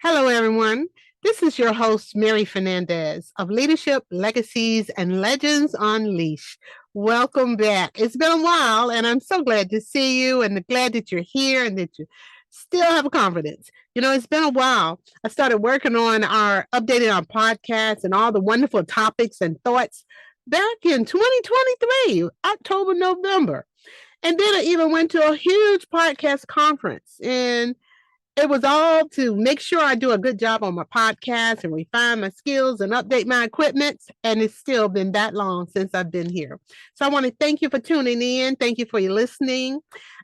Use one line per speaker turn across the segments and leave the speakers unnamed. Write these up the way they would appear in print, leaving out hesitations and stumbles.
Hello, everyone. This is your host, Mary Fernandez of Leadership, Legacies, and Legends Unleashed. Welcome back. It's been a while, and I'm so glad to see you and glad that you're here and that you still have confidence. It's been a while. I started working on updating our podcast and all the wonderful topics and thoughts back in 2023, October, November. And then I even went to a huge podcast conference and it was all to make sure I do a good job on my podcast and refine my skills and update my equipment. And it's still been that long since I've been here. So I want to thank you for tuning in. Thank you for your listening.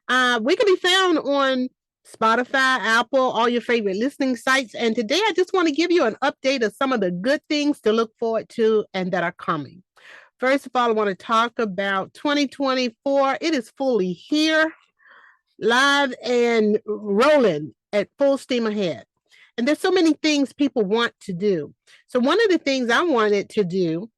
We can be found on Spotify, Apple, all your favorite listening sites. And today I just want to give you an update of some of the good things to look forward to and that are coming. First of all, I want to talk about 2024. It is fully here, live and rolling at full steam ahead. And there's so many things people want to do. So one of the things I wanted to do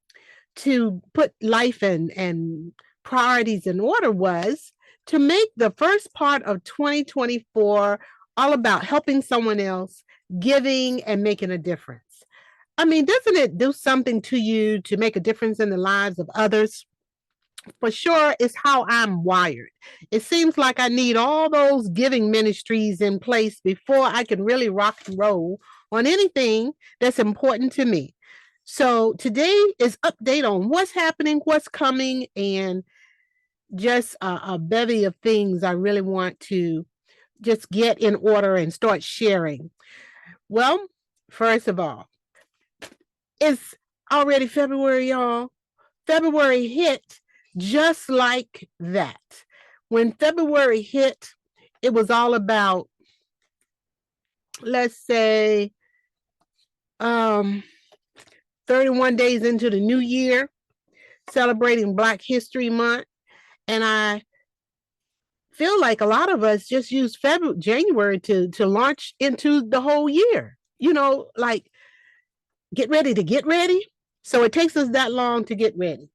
to put life and priorities in order was to make the first part of 2024 all about helping someone else, giving and making a difference. I mean, doesn't it do something to you to make a difference in the lives of others? For sure, it's how I'm wired. It seems like I need all those giving ministries in place before I can really rock and roll on anything that's important to me. So today is update on what's happening, what's coming, and just a bevy of things I really want to just get in order and start sharing. Well, first of all, it's already February, y'all. February hit just like that. When February hit, it was all about, let's say, 31 days into the new year, celebrating Black History Month. And I feel like a lot of us just use January to launch into the whole year. Like get ready to get ready. So it takes us that long to get ready.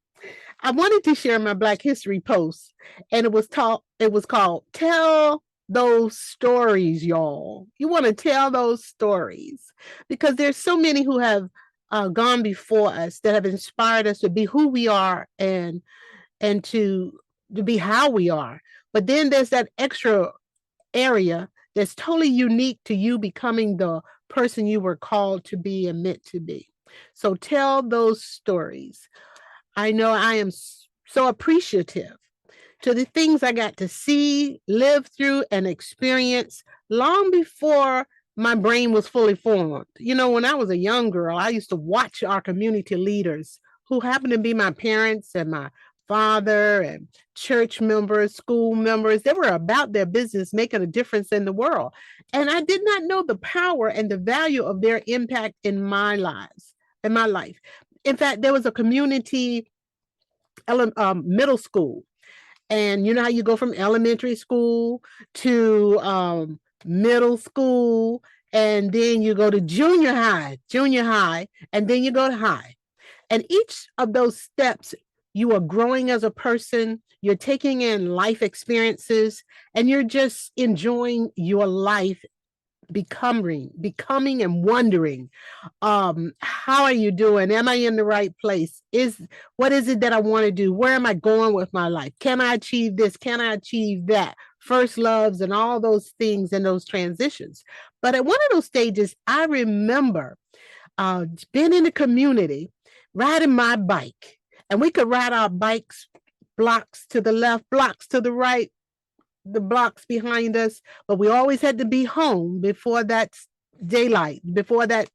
I wanted to share my Black History post, and it was called Tell Those Stories, y'all. You want to tell those stories because there's so many who have gone before us that have inspired us to be who we are and to be how we are. But then there's that extra area that's totally unique to you becoming the person you were called to be and meant to be. So tell those stories. I know I am so appreciative to the things I got to see, live through, and experience long before my brain was fully formed. When I was a young girl, I used to watch our community leaders who happened to be my parents and my father and church members, school members. They were about their business, making a difference in the world. And I did not know the power and the value of their impact in my life. In fact, there was a community middle school. And you know how you go from elementary school to middle school, and then you go to junior high, and then you go to high. And each of those steps, you are growing as a person, you're taking in life experiences, and you're just enjoying your life becoming and wondering, how are you doing? Am I in the right place? What is it that I want to do? Where am I going with my life? Can I achieve this? Can I achieve that? First loves and all those things and those transitions. But at one of those stages, I remember being in the community, riding my bike, and we could ride our bikes blocks to the left, blocks to the right, the blocks behind us, but we always had to be home before that daylight, before that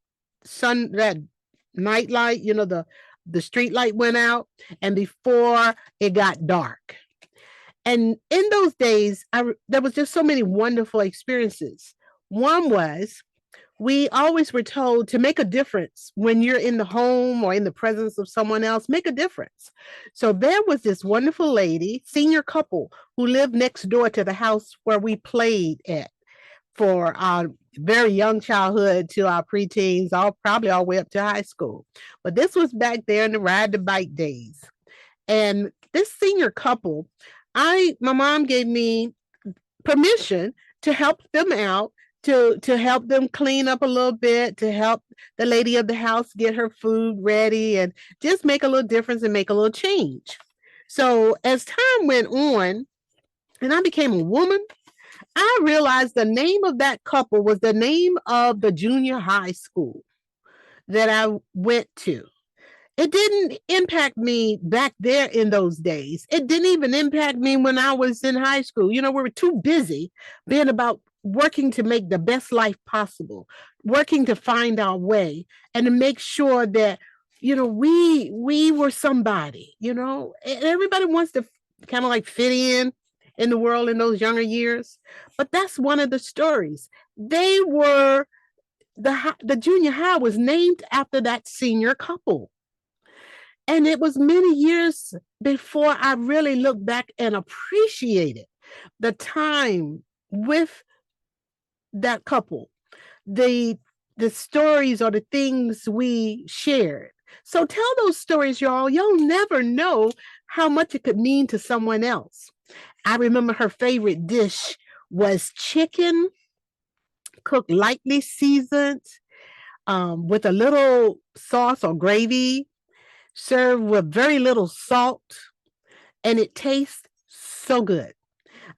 night light, the street light went out, and before it got dark. And in those days, there was just so many wonderful experiences. One was we always were told to make a difference when you're in the home or in the presence of someone else, make a difference. So there was this wonderful lady, senior couple, who lived next door to the house where we played at for our very young childhood to our preteens, probably all the way up to high school. But this was back there in the ride the bike days. And this senior couple, my mom gave me permission to help them out to help them clean up a little bit, to help the lady of the house get her food ready, and just make a little difference and make a little change. So as time went on and I became a woman, I realized the name of that couple was the name of the junior high school that I went to. It didn't impact me back there in those days. It didn't even impact me when I was in high school. We were too busy being about working to make the best life possible, working to find our way and to make sure that we were somebody. And everybody wants to kind of like fit in the world in those younger years. But that's one of the stories. They were the junior high was named after that senior couple. And it was many years before I really looked back and appreciated the time with that couple, the the stories or the things we shared. So tell those stories, y'all. You'll never know how much it could mean to someone else. I remember her favorite dish was chicken cooked lightly seasoned with a little sauce or gravy, served with very little salt, and it tastes so good.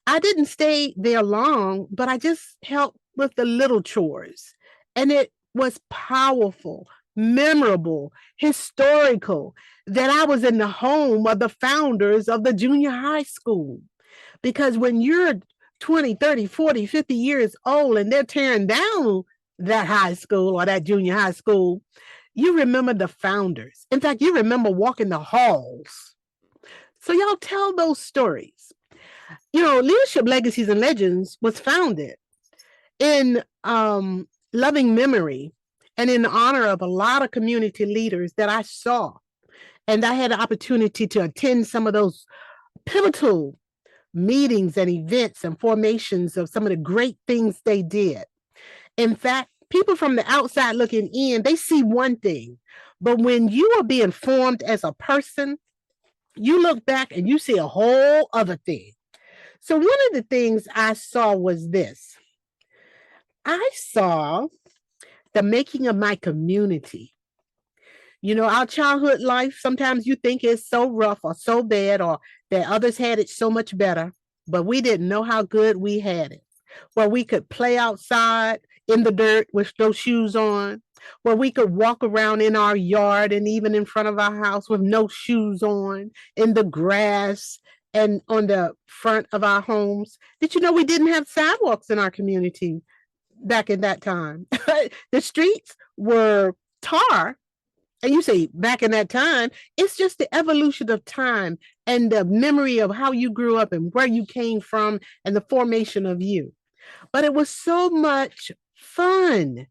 I didn't stay there long, but I just helped with the little chores. And it was powerful, memorable, historical that I was in the home of the founders of the junior high school. Because when you're 20, 30, 40, 50 years old and they're tearing down that high school or that junior high school, you remember the founders. In fact, you remember walking the halls. So y'all tell those stories. Leadership Legacies and Legends was founded in loving memory and in honor of a lot of community leaders that I saw. And I had the opportunity to attend some of those pivotal meetings and events and formations of some of the great things they did. In fact, people from the outside looking in, they see one thing. But when you are being formed as a person, you look back and you see a whole other thing. So one of the things I saw was this. I saw the making of my community. Our childhood life, sometimes you think it's so rough or so bad or that others had it so much better, but we didn't know how good we had it. Where we could play outside in the dirt with no shoes on, where we could walk around in our yard and even in front of our house with no shoes on, in the grass and on the front of our homes. Did you know we didn't have sidewalks in our community back in that time? The streets were tar. And you say back in that time, it's just the evolution of time and the memory of how you grew up and where you came from and the formation of you. But it was so much fun.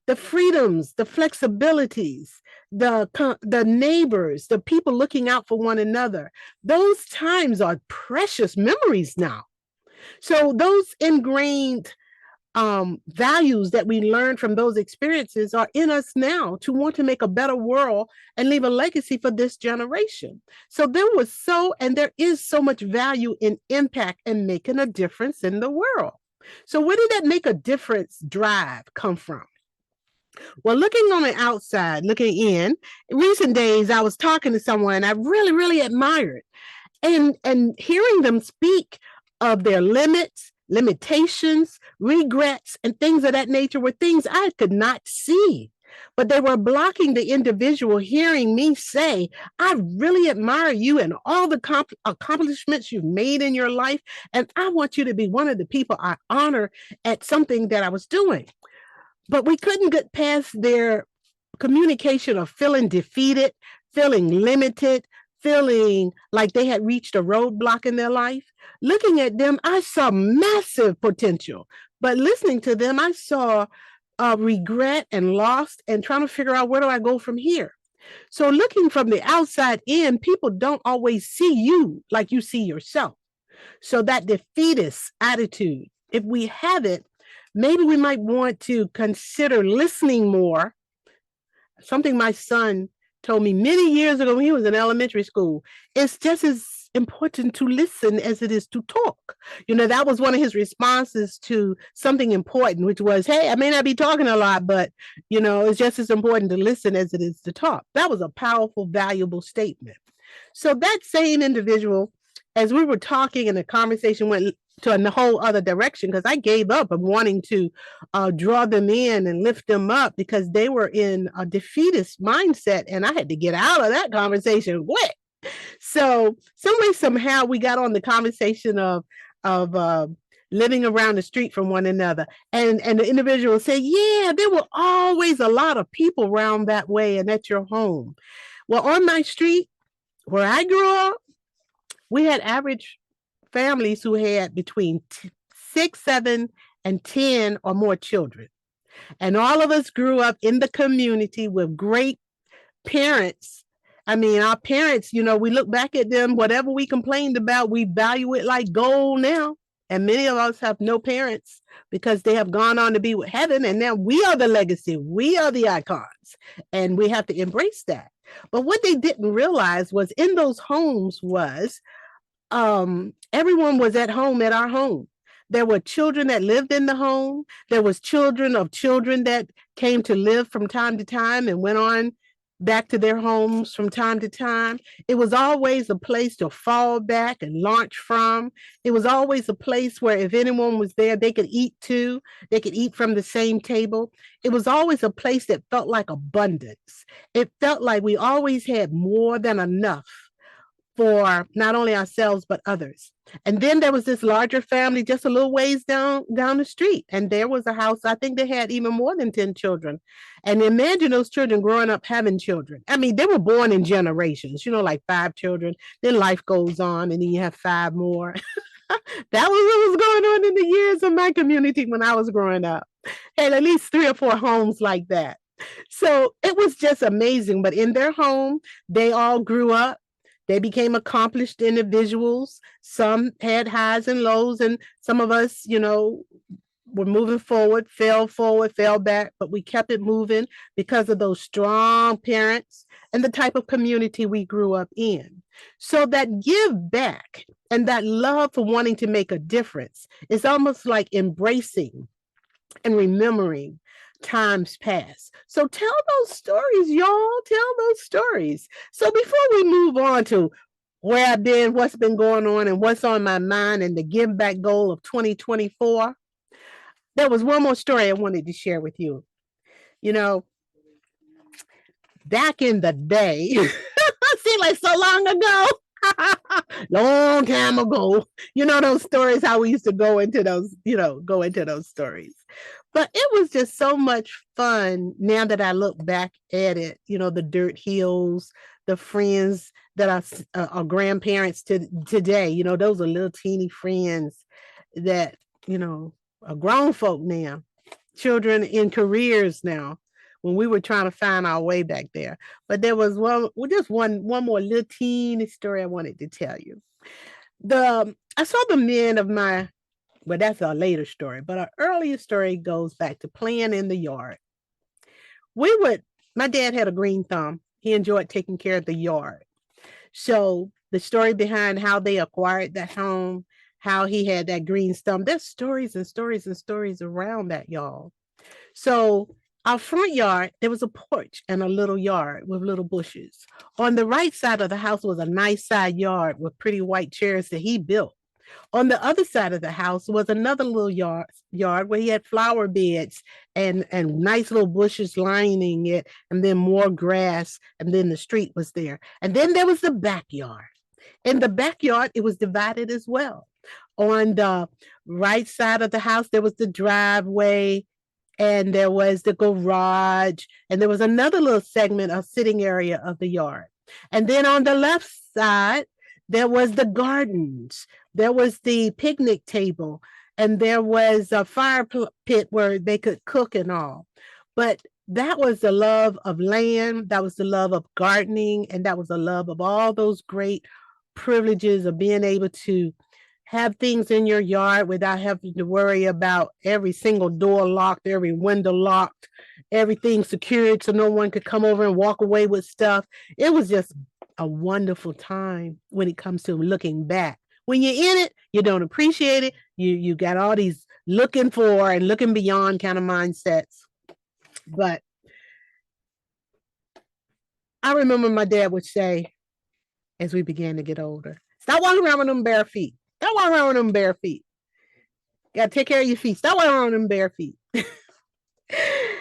The freedoms, the flexibilities, the neighbors, the people looking out for one another. Those times are precious memories now. So those ingrained values that we learned from those experiences are in us now to want to make a better world and leave a legacy for this generation. So there is so much value in impact and making a difference in the world. So where did that make a difference drive come from? Well, looking on the outside, looking in recent days, I was talking to someone I really, really admired and hearing them speak of their limitations, regrets, and things of that nature were things I could not see. But they were blocking the individual hearing me say, I really admire you and all the accomplishments you've made in your life. And I want you to be one of the people I honor at something that I was doing. But we couldn't get past their communication of feeling defeated, feeling limited, feeling like they had reached a roadblock in their life. Looking at them, I saw massive potential. But listening to them, I saw regret and lost and trying to figure out where do I go from here. So looking from the outside in, people don't always see you like you see yourself. So that defeatist attitude, if we have it, maybe we might want to consider listening more. Something my son told me many years ago when he was in elementary school. It's just as important to listen as it is to talk. That was one of his responses to something important, which was, hey, I may not be talking a lot, but, it's just as important to listen as it is to talk. That was a powerful, valuable statement. So that same individual, as we were talking and the conversation went to a whole other direction, because I gave up of wanting to draw them in and lift them up because they were in a defeatist mindset, and I had to get out of that conversation quick. So some way, somehow, we got on the conversation of living around the street from one another, and the individual said, "Yeah, there were always a lot of people around that way and at your home." Well, on my street where I grew up, we had average families who had between 6, 7, and 10 or more children. And all of us grew up in the community with great parents. I mean, our parents, we look back at them, whatever we complained about, we value it like gold now. And many of us have no parents because they have gone on to be with heaven. And now we are the legacy. We are the icons. And we have to embrace that. But what they didn't realize was in those homes was everyone was at home at our home. There were children that lived in the home. There was children of children that came to live from time to time and went on back to their homes from time to time. It was always a place to fall back and launch from. It was always a place where if anyone was there, they could eat too. They could eat from the same table. It was always a place that felt like abundance. It felt like we always had more than enough for not only ourselves, but others. And then there was this larger family just a little ways down the street. And there was a house, I think they had even more than 10 children. And imagine those children growing up having children. I mean, they were born in generations, like 5 children. Then life goes on and then you have 5 more. That was what was going on in the years of my community when I was growing up. Had at least 3 or 4 homes like that. So it was just amazing. But in their home, they all grew up. They became accomplished individuals. Some had highs and lows, and some of us, were moving forward, fell back, but we kept it moving because of those strong parents and the type of community we grew up in. So that give back and that love for wanting to make a difference is almost like embracing and remembering times past. So tell those stories, y'all. Tell those stories. So before we move on to where I've been, what's been going on, and what's on my mind, and the give back goal of 2024, there was one more story I wanted to share with you. Back in the day, seemed like so long ago. Long time ago, those stories, how we used to go into those stories. But it was just so much fun now that I look back at it, the dirt hills, the friends that are grandparents today, those are little teeny friends that, are grown folk now, children in careers now, when we were trying to find our way back there. But there was one more little teeny story I wanted to tell you. I saw the men of well, that's a later story, but our earlier story goes back to playing in the yard. My dad had a green thumb. He enjoyed taking care of the yard. So the story behind how they acquired that home, how he had that green thumb, there's stories and stories and stories around that, y'all. So our front yard, there was a porch and a little yard with little bushes. On the right side of the house was a nice side yard with pretty white chairs that he built. On the other side of the house was another little yard where he had flower beds and nice little bushes lining it, and then more grass, and then the street was there. And then there was the backyard. In the backyard, it was divided as well. On the right side of the house, there was the driveway, and there was the garage, and there was another little segment of sitting area of the yard. And then on the left side, there was the gardens, there was the picnic table, and there was a fire pit where they could cook and all. But that was the love of land, that was the love of gardening, and that was the love of all those great privileges of being able to have things in your yard without having to worry about every single door locked, every window locked, everything secured so no one could come over and walk away with stuff. It was just a wonderful time when it comes to looking back. When you're in it, you don't appreciate it. You got all these looking for and looking beyond kind of mindsets. But I remember my dad would say, as we began to get older, stop walking around with them bare feet. Stop walking around with them bare feet. You got to take care of your feet. Stop walking around with them bare feet.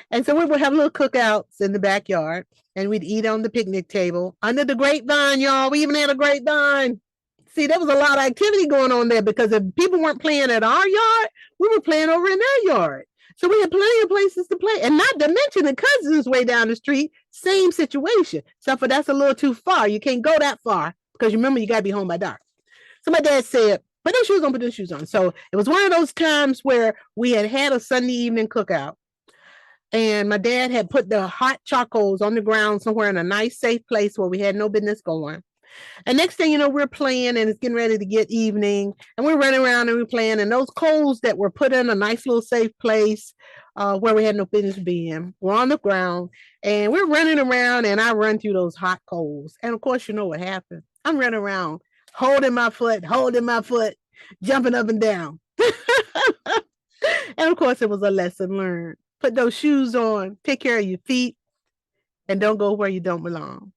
And so we would have little cookouts in the backyard, and we'd eat on the picnic table under the grapevine, y'all. We even had a grapevine. See, there was a lot of activity going on there because if people weren't playing at our yard, we were playing over in their yard. So we had plenty of places to play. And not to mention the cousins way down the street, same situation. Except for that's a little too far. You can't go that far because remember, you got to be home by dark. So my dad said, put those shoes on, put those shoes on. So it was one of those times where we had a Sunday evening cookout. And my dad had put the hot charcoals on the ground somewhere in a nice, safe place where we had no business going. And next thing you know, we're playing and it's getting ready to get evening. And we're running around and we're playing. And those coals that were put in a nice little safe place where we had no business being were on the ground. And we're running around and I run through those hot coals. And of course, you know what happened. I'm running around, holding my foot, jumping up and down. And of course, it was a lesson learned. Put those shoes on, take care of your feet, and don't go where you don't belong.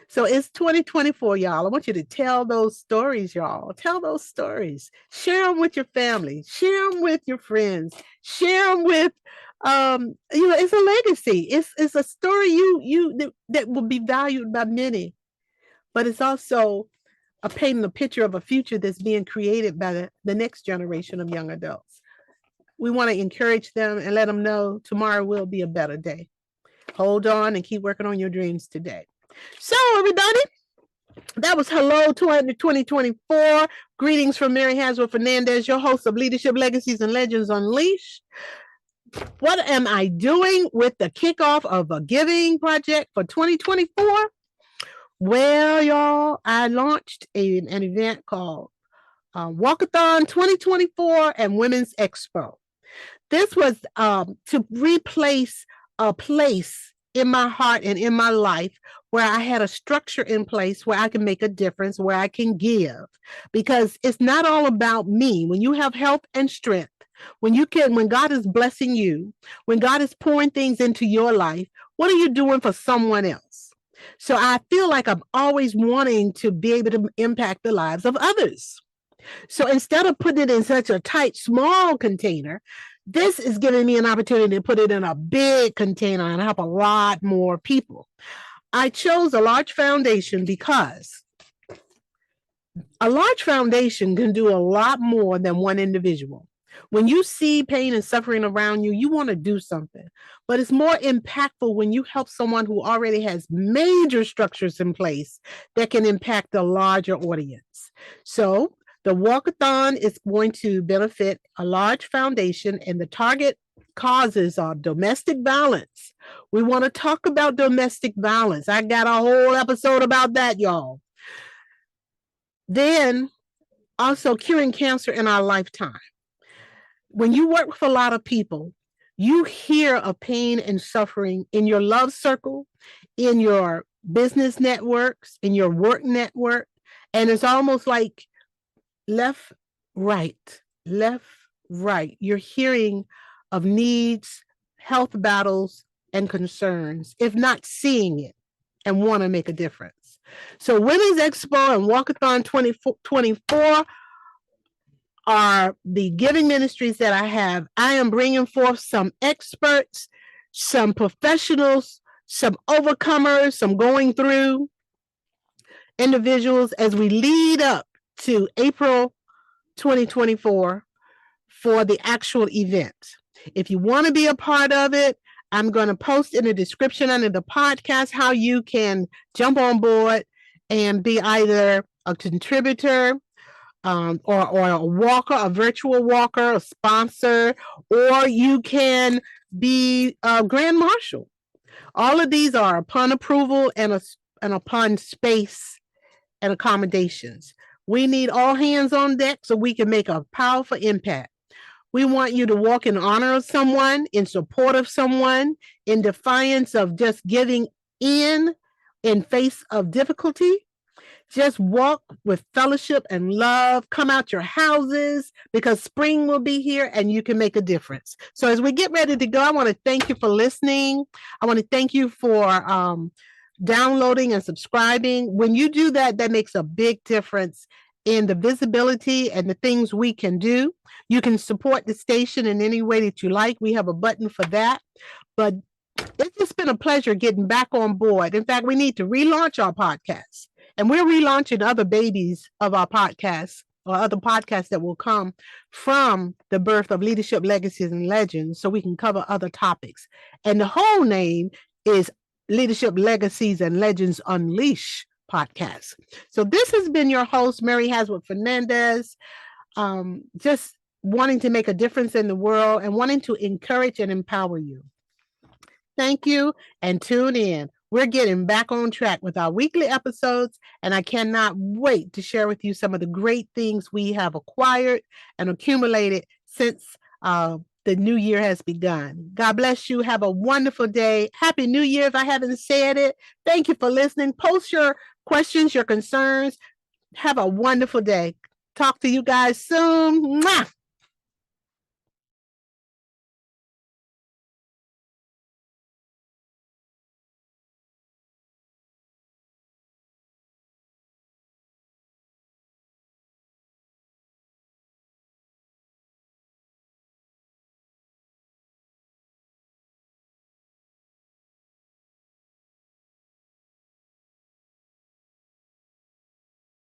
So it's 2024, y'all. I want you to tell those stories, y'all. Tell those stories. Share them with your family. Share them with your friends. Share them with, it's a legacy. It's a story that will be valued by many, but it's also painting a picture of a future that's being created by the next generation of young adults. We want to encourage them and let them know tomorrow will be a better day. Hold on and keep working on your dreams today. So, everybody, that was hello to 2024. Greetings from Mary Haswell Fernandez, your host of Leadership Legacies and Legends Unleashed. What am I doing with the kickoff of a giving project for 2024? Well, y'all, I launched an event called Walkathon 2024 and Women's Expo. This was to replace a place in my heart and in my life where I had a structure in place where I can make a difference, where I can give. Because it's not all about me. When you have health and strength, when God is blessing you, when God is pouring things into your life, what are you doing for someone else? So I feel like I'm always wanting to be able to impact the lives of others. So instead of putting it in such a tight, small container, this is giving me an opportunity to put it in a big container and help a lot more people. I chose a large foundation because a large foundation can do a lot more than one individual. When you see pain and suffering around you, you want to do something. But it's more impactful when you help someone who already has major structures in place that can impact a larger audience. So the walkathon is going to benefit a large foundation, and the target causes are domestic violence. We want to talk about domestic violence. I got a whole episode about that, y'all. Then also curing cancer in our lifetime. When you work with a lot of people, you hear of pain and suffering in your love circle, in your business networks, in your work network, and it's almost like left, right. You're hearing of needs, health battles, and concerns, if not seeing it and want to make a difference. So Women's Expo and Walkathon 2024 are the giving ministries that I have. I am bringing forth some experts, some professionals, some overcomers, some going through individuals as we lead up to April 2024 for the actual event. If you want to be a part of it, I'm going to post in the description under the podcast how you can jump on board and be either a contributor or a walker, a virtual walker, a sponsor, or you can be a grand marshal. All of these are upon approval and upon space and accommodations. We need all hands on deck so we can make a powerful impact. We want you to walk in honor of someone, in support of someone, in defiance of just giving in face of difficulty. Just walk with fellowship and love. Come out your houses because spring will be here and you can make a difference. So as we get ready to go, I want to thank you for listening. I want to thank you for downloading and subscribing. When you do that, that makes a big difference in the visibility and the things we can do. You can support the station in any way that you like. We have a button for that. But it's just been a pleasure getting back on board. In fact, we need to relaunch our podcast. And we're relaunching other babies of our podcasts or other podcasts that will come from the birth of Leadership Legacies and Legends so we can cover other topics. And the whole name is Leadership Legacies and Legends Unleash podcast. So this has been your host, Mary Haswood Fernandez, just wanting to make a difference in the world and wanting to encourage and empower you. Thank you and tune in. We're getting back on track with our weekly episodes, and I cannot wait to share with you some of the great things we have acquired and accumulated since the new year has begun. God bless you. Have a wonderful day. Happy New Year if I haven't said it. Thank you for listening. Post your questions, your concerns. Have a wonderful day. Talk to you guys soon. Mwah!